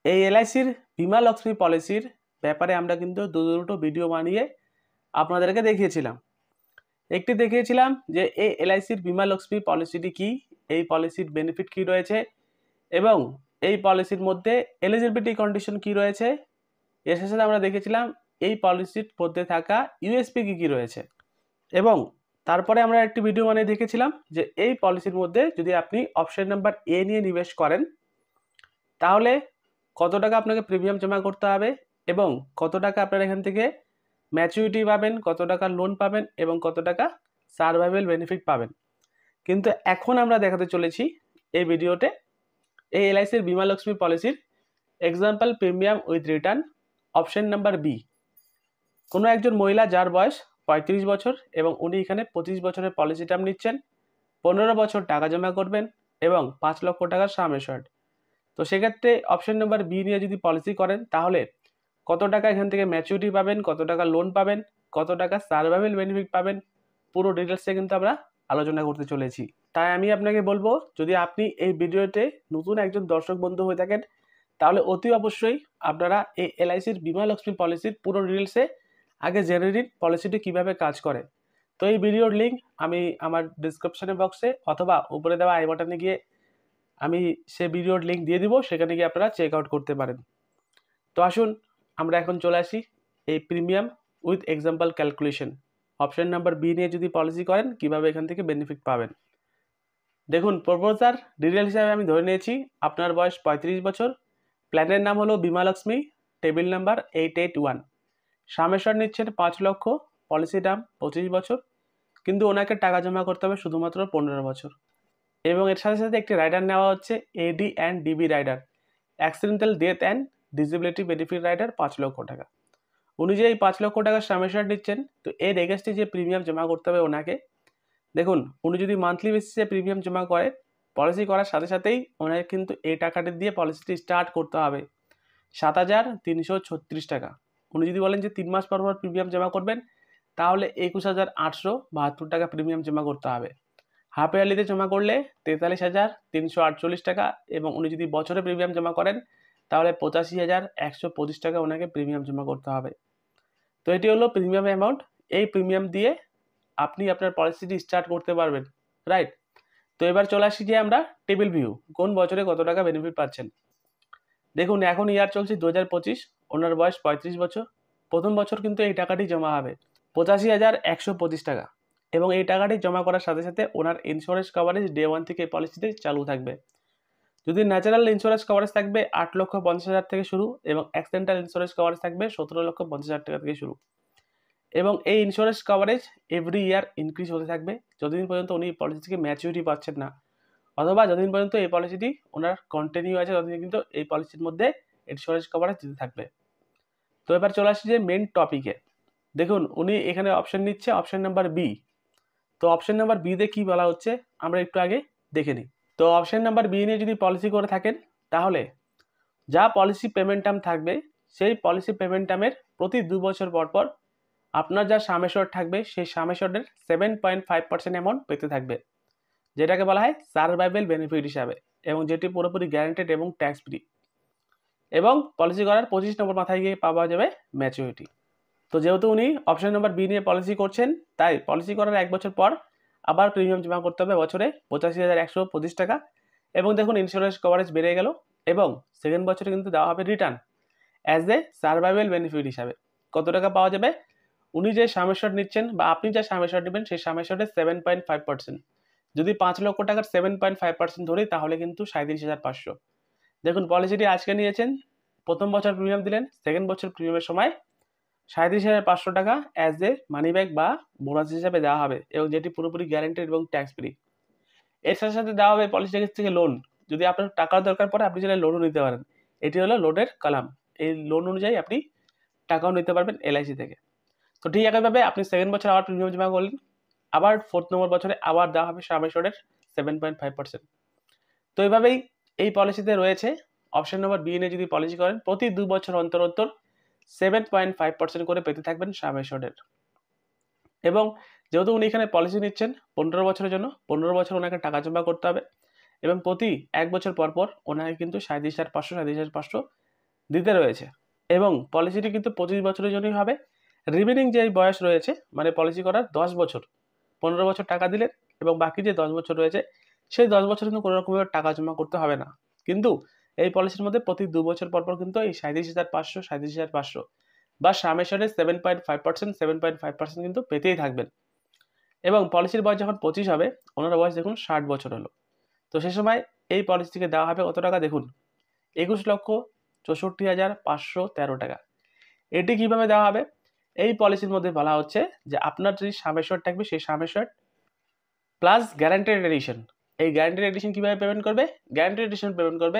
এই এলআইসির বীমা লক্ষ্মী পলিসির ব্যাপারে আমরা কিন্তু দুটো ভিডিও বানিয়ে আপনাদেরকে দেখিয়েছিলাম। একটি দেখিয়েছিলাম যে এই এলআইসির বীমা লক্ষ্মী পলিসিটি কি, এই পলিসির বেনিফিট কি রয়েছে এবং এই পলিসির মধ্যে এলিজিবিলিটি কন্ডিশন কি রয়েছে। এর সাথে আমরা দেখেছিলাম এই পলিসির মধ্যে থাকা ইউএসপি কি কি রয়েছে এবং তারপরে আমরা একটি ভিডিও বানিয়ে দেখেছিলাম যে এই পলিসির মধ্যে যদি আপনি অপশন নাম্বার এ নিয়ে নিবেশ করেন তাহলে কত টাকা আপনাকে প্রিমিয়াম জমা করতে হবে এবং কত টাকা আপনারা এখান থেকে ম্যাচুরিটি পাবেন, কত টাকা লোন পাবেন এবং কত টাকা সার্ভাইভাল বেনিফিট পাবেন। কিন্তু এখন আমরা দেখাতে চলেছি এই ভিডিওতে এই এলআইসির বীমা লক্ষ্মী পলিসির example premium with return option number B. কোনো একজন মহিলা যার বয়স 35 বছর এবং উনি এখানে 25 বছরের পলিসি টার্ম নিচ্ছেন, 15 বছর টাকা জমা করবেন এবং 5 লক্ষ টাকার সাম অ্যাসিওর্ড। তো সেক্ষেত্রে অপশন নাম্বার বি নিয়ে যদি পলিসি করেন তাহলে কত টাকা এখান থেকে ম্যাচুরিটি পাবেন, কত টাকা লোন পাবেন, কত টাকা সার্ভাইভাল বেনিফিট পাবেন, পুরো ডিটেলসে কিন্তু আমরা আলোচনা করতে চলেছি। তাই আমি আপনাকে বলবো, যদি আপনি এই ভিডিওতে নতুন একজন দর্শক বন্ধু হয়ে থাকেন তাহলে অতি অবশ্যই আপনারা এই এলআইসির বীমা লক্ষ্মী পলিসির পুরো ডিটেলসে আগে জেনে নিন পলিসিটি কীভাবে কাজ করে। তো এই ভিডিওর লিঙ্ক আমি আমার ডিসক্রিপশনে বক্সে অথবা উপরে দেওয়া আই বাটনে গিয়ে আমি সে ভিডিওর লিঙ্ক দিয়ে দিব, সেখানে গিয়ে আপনারা চেক আউট করতে পারেন। তো আসুন আমরা এখন চলে আসি এই premium with example calculation option number B নিয়ে যদি পলিসি করেন কিভাবে এখান থেকে বেনিফিট পাবেন। দেখুন, প্রপোজার ডিটেল হিসাবে আমি ধরে নিয়েছি আপনার বয়স 35 বছর, প্ল্যানের নাম হলো বীমা লক্ষ্মী, টেবিল নাম্বার 881, সামেশ্বর নিচ্ছেন 5 লক্ষ, পলিসি দাম 25 বছর, কিন্তু ওনাকে টাকা জমা করতে হবে শুধুমাত্র 15 বছর এবং এর সাথে সাথে একটি রাইডার নেওয়া হচ্ছে AD and DB rider, accidental death and disability benefit rider 5 লক্ষ টাকা। উনি যে এই 5 লক্ষ টাকার সামেশ্বর নিচ্ছেন, তো এর এগেস্টে যে প্রিমিয়াম জমা করতে হবে ওনাকে, দেখুন উনি যদি মান্থলি বেসিসে প্রিমিয়াম জমা করে পলিসি করার সাথে সাথেই ওনাকে কিন্তু এই টাকাটি দিয়ে পলিসিটি স্টার্ট করতে হবে 7,336 টাকা। উনি যদি বলেন যে 3 মাস পর পর প্রিমিয়াম জমা করবেন তাহলে 21,872 টাকা প্রিমিয়াম জমা করতে হবে। হাফ ইয়ারলিতে জমা করলে 43,348 টাকা এবং উনি যদি বছরে প্রিমিয়াম জমা করেন তাহলে 85,125 টাকা ওনাকে প্রিমিয়াম জমা করতে হবে। তো এটি হলো প্রিমিয়াম অ্যামাউন্ট। এই প্রিমিয়াম দিয়ে আপনি আপনার পলিসিটি স্টার্ট করতে পারবেন, রাইট? তো এবার চলে আসি যে আমরা টেবিল ভিউ, কোন বছরে কত টাকা বেনিফিট পাচ্ছেন। দেখুন এখন ইয়ার চলছে 2025, ওনার বয়স 35 বছর, প্রথম বছর কিন্তু এই টাকাটি জমা হবে 85,125 টাকা এবং এই টাকাটি জমা করার সাথে সাথে ওনার ইন্স্যুরেন্স কভারেজ ডে 1 থেকে এই পলিসিতে চালু থাকবে। যদি ন্যাচারাল ইন্স্যুরেন্স কভারেজ থাকবে 8,50,000 থেকে শুরু এবং অ্যাক্সিডেন্টাল ইন্স্যুরেন্স কভারেজ থাকবে 17,50,000 টাকা থেকে শুরু এবং এই insurance coverage every year increase হতে থাকবে যতদিন পর্যন্ত উনি পলিসি থেকে ম্যাচুরিটি পাচ্ছেন না, অথবা যতদিন পর্যন্ত এই পলিসিটি ওনার কন্টিনিউ আছে ততদিন কিন্তু এই পলিসির মধ্যে ইন্স্যুরেন্স কভারেজ দিতে থাকবে। তো এবার চলে আসছি যে মেন টপিকে। দেখুন উনি এখানে অপশন নিচ্ছে অপশন নাম্বার বি। তো অপশন নাম্বার বিতে কী বলা হচ্ছে আমরা একটু আগে দেখে নিই। তো অপশন নাম্বার বি নিয়ে যদি পলিসি করে থাকেন তাহলে যা পলিসি পেমেন্ট টার্ম থাকবে সেই পলিসি পেমেন্ট টার্মের প্রতি 2 বছর পর পর আপনার যা সাম অ্যাসিওর্ড থাকবে সেই সাম অ্যাসিওর্ডের 7.5% অ্যামাউন্ট পেতে থাকবে, যেটাকে বলা হয় সার্ভাইভাল বেনিফিট হিসাবে এবং যেটি পুরোপুরি গ্যারান্টেড এবং ট্যাক্স ফ্রি এবং পলিসি করার 25 নম্বর মাথায় গিয়ে পাওয়া যাবে ম্যাচুরিটি। তো যেহেতু উনি অপশন নাম্বার বি নিয়ে পলিসি করছেন তাই পলিসি করার 1 বছর পর আবার প্রিমিয়াম জমা করতে হবে বছরে 85,125 টাকা এবং দেখুন ইন্স্যুরেন্স কভারেজ বেড়ে গেল এবং সেকেন্ড বছরে কিন্তু দেওয়া হবে return as a survival benefit হিসাবে। কত টাকা পাওয়া যাবে? উনি যে সাম অ্যাসিওর্ড নিচ্ছেন বা আপনি যা সাম অ্যাসিওর্ড নেবেন সেই সাম অ্যাসিওর্ডের 7.5%, যদি 5 লক্ষ টাকার 7.5% ধরি তাহলে কিন্তু 37,500। দেখুন পলিসিটি আজকে নিয়েছেন, প্রথম বছর প্রিমিয়াম দিলেন, সেকেন্ড বছর প্রিমিয়ামের সময় 37,500 টাকা অ্যাজ এ মানি ব্যাক বা বোনাস হিসাবে দেওয়া হবে এবং যেটি পুরোপুরি গ্যারান্টেড এবং ট্যাক্স ফ্রি। এর সাথে সাথে দেওয়া হবে পলিসি থেকে লোন, যদি আপনার টাকার দরকার পড়ে আপনি চাইলে লোনও নিতে পারেন। এটি হলো লোনের কালাম, এই লোন অনুযায়ী আপনি টাকাও নিতে পারবেন এলআইসি থেকে। তো ঠিক একইভাবে আপনি সেকেন্ড বছর আবার প্রিমিয়াম জমা করলেন, আবার 4th নম্বর বছরে আবার দেওয়া হবে সাম অ্যাসিওর্ডের 7.5%। তো এইভাবেই এই পলিসিতে রয়েছে অপশন নম্বর বি নিয়ে যদি পলিসি করেন প্রতি 2 বছর অন্তর অন্তর 7.5% করে পেতে থাকবেন সাম অ্যাসিওর্ডের। এবং যেহেতু উনি এখানে পলিসি নিচ্ছেন 15 বছরের জন্য, 15 বছর ওনাকে টাকা জমা করতে হবে এবং প্রতি 1 বছর পর পর ওনাকে কিন্তু 37,500 দিতে রয়েছে। এবং পলিসিটি কিন্তু 25 বছরের জন্যই হবে। রিমেনিং যে বয়স রয়েছে মানে পলিসি করার 10 বছর, 15 বছর টাকা দিলেন এবং বাকি যে 10 বছর রয়েছে সেই 10 বছর কিন্তু কোনো রকমভাবে টাকা জমা করতে হবে না। কিন্তু এই পলিসির মধ্যে প্রতি 2 বছর পর পর কিন্তু এই 37,500 বা সাম এশিওরের 7.5% কিন্তু পেতেই থাকবেন। এবং পলিসির বয়স যখন 25 হবে, ওনার বয়স দেখুন 60 বছর হলো। তো সে সময় এই পলিসি থেকে দেওয়া হবে কত টাকা দেখুন, 21,64,513 টাকা। এটি কিভাবে দেওয়া হবে? এই পলিসির মধ্যে বলা হচ্ছে যে আপনার যে সাম এশিওর থাকবে সেই সাম এশিওর প্লাস গ্যারান্টেড এডিশন। এই গ্যারান্টেড এডিশন কিভাবে পেমেন্ট করবে? গ্যারান্টেড এডিশন পেমেন্ট করবে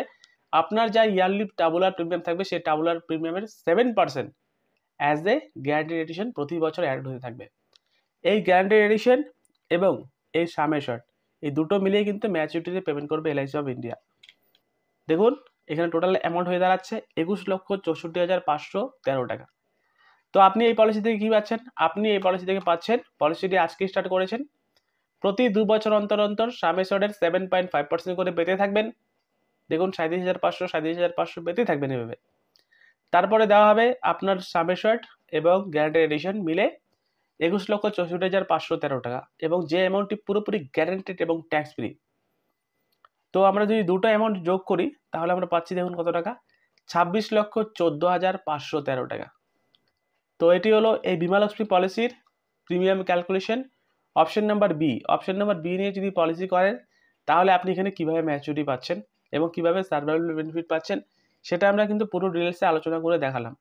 আপনার যা ইয়ারলি টাবুলার প্রিমিয়াম থাকবে সেই টাবুলার প্রিমিয়ামের 7% অ্যাজ এ গ্যারান্টেড এডিশন প্রতি বছর অ্যাড হতে থাকবে। এই গ্যারান্টেড এডিশন এবং এই সাম এশিওর এই দুটো মিলিয়ে কিন্তু ম্যাচুরিটিতে পেমেন্ট করবে এলআইসি অফ ইন্ডিয়া। দেখুন এখানে টোটাল অ্যামাউন্ট হয়ে দাঁড়াচ্ছে 21,64,513 টাকা। তো আপনি এই পলিসি থেকে কী পাচ্ছেন? আপনি এই পলিসি থেকে পাচ্ছেন, পলিসিটি আজকে স্টার্ট করেছেন, প্রতি 2 বছর অন্তর অন্তর সাম এশিওরের 7.5% করে পেতে থাকবেন। দেখুন 37,500 পেতে থাকবেন এভাবে। তারপরে দেওয়া হবে আপনার সাম এশিওর এবং গ্যারান্টেড এডিশন মিলে 21,64,513 টাকা এবং যে অ্যামাউন্টটি পুরোপুরি গ্যারান্টেড এবং ট্যাক্স ফ্রি। তো আমরা যদি দুটো অ্যামাউন্ট যোগ করি তাহলে আমরা পাচ্ছি দেখুন কত টাকা, 26,14,513 টাকা। তো এটি হলো এই বীমা লক্ষ্মী পলিসির premium calculation. Option number B নিয়ে যদি পলিসি করেন তাহলে আপনি এখানে কিভাবে ম্যাচুরিটি পাচ্ছেন এবং কিভাবে সার্ভাইভাল বেনিফিট পাচ্ছেন সেটা আমরা কিন্তু পুরো ডিটেলসে আলোচনা করে দেখালাম।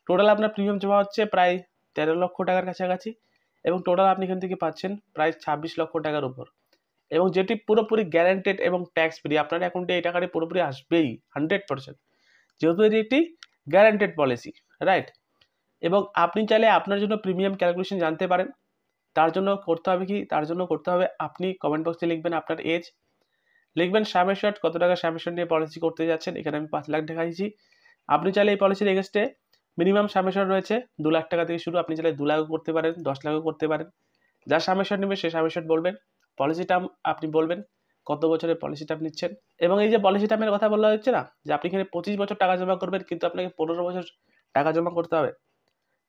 টোটাল আপনার প্রিমিয়াম জমা হচ্ছে প্রায় 13 লক্ষ টাকার কাছাকাছি এবং টোটাল আপনি এখান থেকে পাচ্ছেন প্রায় 26 লক্ষ টাকার উপর, এবং যেটি পুরোপুরি গ্যারান্টেড এবং ট্যাক্স ফ্রি। আপনার অ্যাকাউন্টে এই টাকাটি পুরোপুরি আসবেই 100%, যেহেতু এটি একটি গ্যারান্টেড পলিসি, রাইট? এবং আপনি চাইলে আপনার জন্য প্রিমিয়াম ক্যালকুলেশন জানতে পারেন। তার জন্য করতে হবে কি? তার জন্য করতে হবে আপনি কমেন্ট বক্সে লিখবেন আপনার এজ, লিখবেন সাম এশিওর কত টাকা সাম এশিওর নিয়ে পলিসি করতে যাচ্ছেন। এখানে আমি 5 লাখ দেখাইছি। আপনি চাইলে এই পলিসির এগেইনস্টে মিনিমাম সাম এশিওর রয়েছে 2 লাখ টাকা থেকে শুরু, আপনি চাইলে 2 লাখও করতে পারেন, 10 লাখও করতে পারেন। যা সাম এশিওর নেবেন সেই সাম এশিওর বলবেন, পলিসিটা আপনি বলবেন কত বছরের পলিসিটা আপনি নিচ্ছেন। এবং এই যে পলিসি টার্মের কথা বলা হচ্ছে না, যে আপনি এখানে 25 বছর টাকা জমা করবেন কিন্তু আপনাকে 15 বছর টাকা জমা করতে হবে।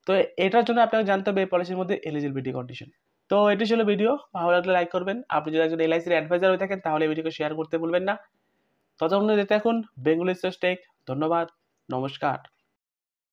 তো এটার জন্য আপনাকে জানতে হবে এই পলিসির মধ্যে এলিজিবিলিটি কন্ডিশন। তো এটি ছিল ভিডিও, ভালো লাগলে লাইক করবেন। আপনি যদি একজন এলআইসির অ্যাডভাইজার হয়ে থাকেন তাহলে এই ভিডিওকে শেয়ার করতে ভুলবেন না। ততক্ষণ দেখতে থাকুন বেঙ্গলি টেক। ধন্যবাদ, নমস্কার।